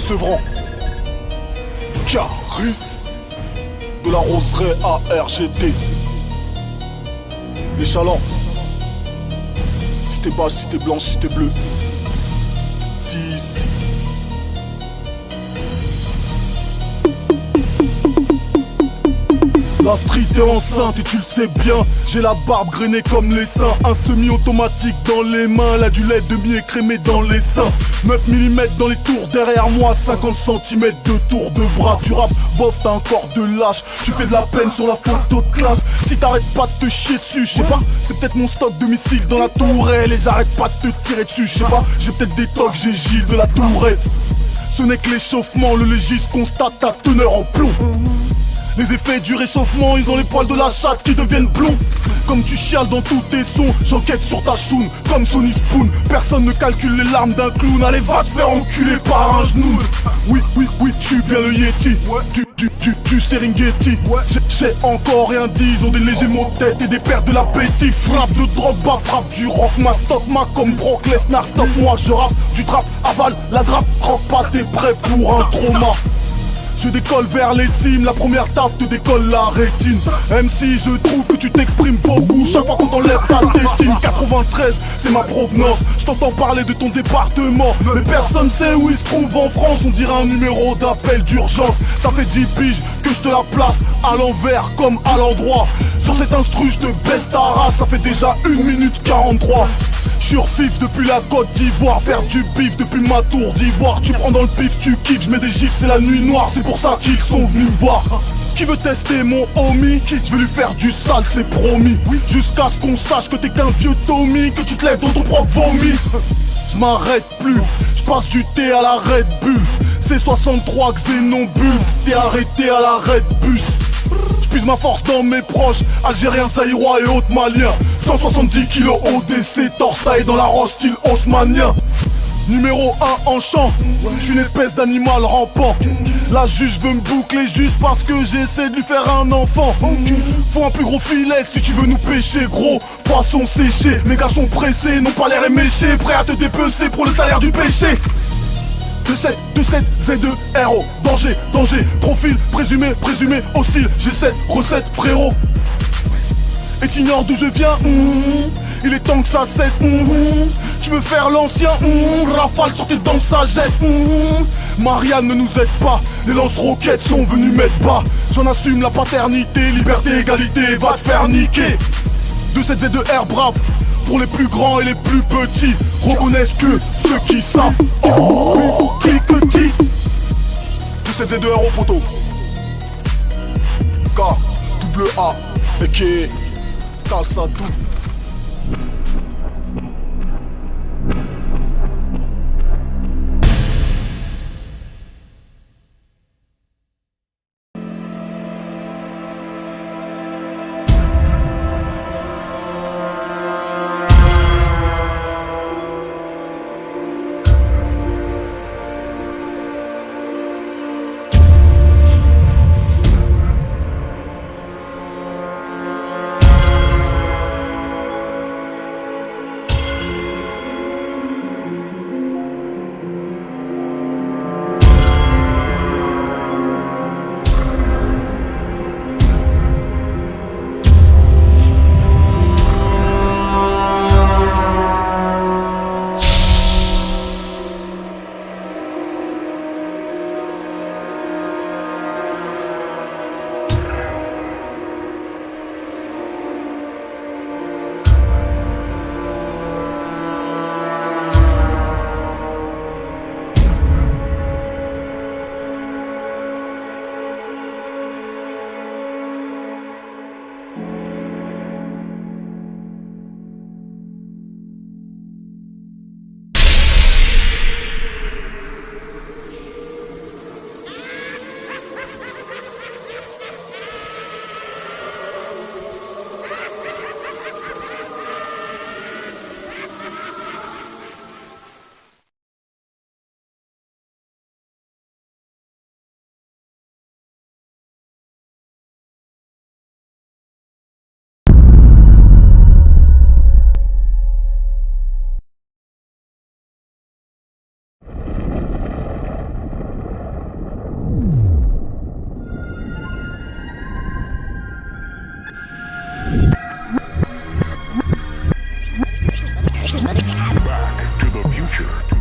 Sevran, Caris, de la roseraie à RGT. Les chalands, si t'es blanche, si t'es blanche, si t'es bleue. Si. La street est enceinte et tu le sais bien. J'ai la barbe grainée comme les seins. Un semi-automatique dans les mains. Là du lait demi-écrémé dans les seins. 9 mm dans les tours derrière moi. 50 cm de tour de bras. Tu rappes, bof, t'as un corps de lâche. Tu fais de la peine sur la photo de classe. Si t'arrêtes pas de te chier dessus, je sais pas, c'est peut-être mon stock de missiles dans la tourelle. Et j'arrête pas de te tirer dessus, je sais pas, j'ai peut-être des tocs, j'ai Gilles de la Tourette. Ce n'est que l'échauffement, le légiste constate ta teneur en plomb. Les effets du réchauffement, ils ont les poils de la chatte qui deviennent blonds. Comme tu chiales dans tous tes sons, j'enquête sur ta choune, comme Sonny Spoon. Personne ne calcule les larmes d'un clown. Allez, va te faire enculer par un genou. Oui, tu suis bien le Yeti. Du Serengeti. J'ai encore rien dit, ils ont des légers maux de tête et des pertes de l'appétit. Frappe de drogue, bah frappe du rock. Ma stock, ma comme Brock Lesnar. Stop, moi je rappe, tu trappes, avale la grappe. Croque pas, t'es prêt pour un trauma. Je décolle vers les cimes, la première taf te décolle la rétine. MC, je trouve que tu t'exprimes beaucoup chaque fois qu'on t'enlève ta tétine. 93, c'est ma provenance, je t'entends parler de ton département. Mais personne sait où il se trouve en France, on dirait un numéro d'appel d'urgence. Ça fait 10 piges que je te la place à l'envers comme à l'endroit. Sur cet instru, je te baisse ta race, ça fait déjà 1 minute 43. Surfif depuis la Côte d'Ivoire, faire du bif depuis ma tour d'ivoire. Tu prends dans le pif, tu kiffes, je mets des gifs, c'est la nuit noire, c'est pour ça qu'ils sont venus me voir. Qui veut tester mon homie? Je vais lui faire du sale, c'est promis. Jusqu'à ce qu'on sache que t'es qu'un vieux Tommy, que tu te lèves dans ton propre vomi. Je m'arrête plus, je passe du thé à la Red Bull. C'est 63 Xénobule, t'es arrêté à la Red Bus. J'puise ma force dans mes proches, Algériens, Zaïrois et autres Maliens. 170 kilos ODC, torse taillé dans la roche style haussmanien. Numéro 1 en champ, j'suis une espèce d'animal rampant. La juge veut me boucler juste parce que j'essaie de lui faire un enfant. Faut un plus gros filet si tu veux nous pêcher, gros. Poisson séché, mes gars sont pressés, n'ont pas l'air éméchés, prêts à te dépecer pour le salaire du péché. 2-7, Z2, RO, danger, profil, présumé, hostile, j'ai 7 recettes, frérot. Et t'ignores d'où je viens, il est temps que ça cesse, Tu veux faire l'ancien, rafale sur tes dents de sagesse, Marianne ne nous aide pas, les lance-roquettes sont venus mettre bas. J'en assume la paternité, liberté, égalité, va te faire niquer. 2-7, Z2, R, brave, pour les plus grands et les plus petits, reconnaissent que ceux qui savent. Oh, qui que dit 2-7, Z2, R au poteau. K-A, et qui est Calçadou. future.